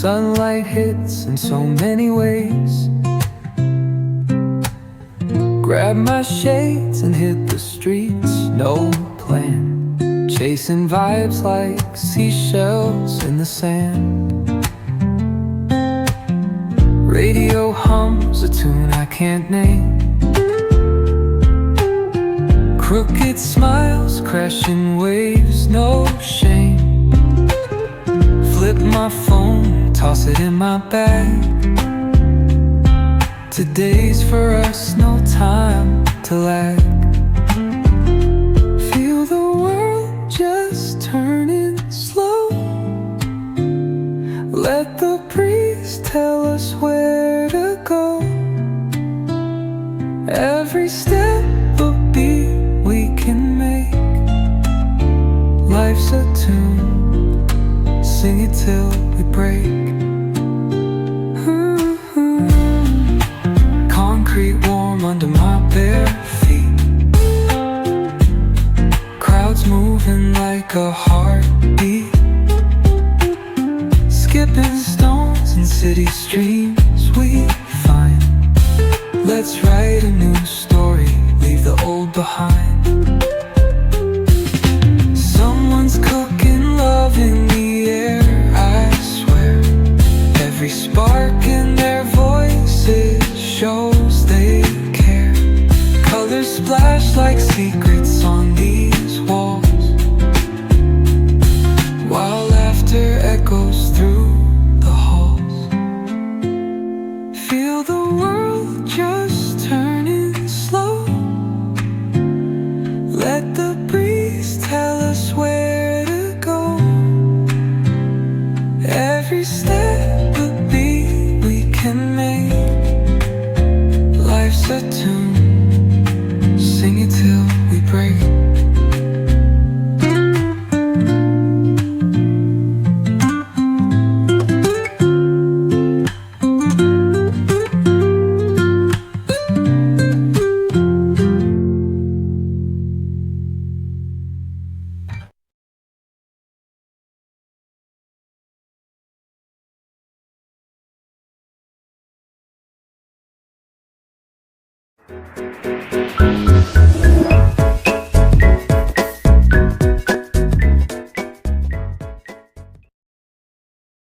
Sunlight hits in so many ways. Grab my shades and hit the streets, no plan. Chasing vibes like seashells in the sand. Radio hums a tune I can't name. Crooked smiles, crashing waves, no shame. Flip my phone, toss it in my bag. Today's for us, no time to lag. Feel the world just turning slow. Let the breeze tell us where to go. Every step a beat we can make. Life's a tune, sing it till we break. Concrete warm under my bare feet. Crowds moving like a heartbeat. Skipping stones in city streams we find. Let's write a new story, leave the old behind. Someone's cooking love in the air, I swear. Every spark in their voices shows they care. Colors splash like secrets on these walls, while laughter echoes through the halls. Feel the world just turning slow. Let the breeze tell us where to go. Every step a beat we can make. Life's a tune, sing it till we break.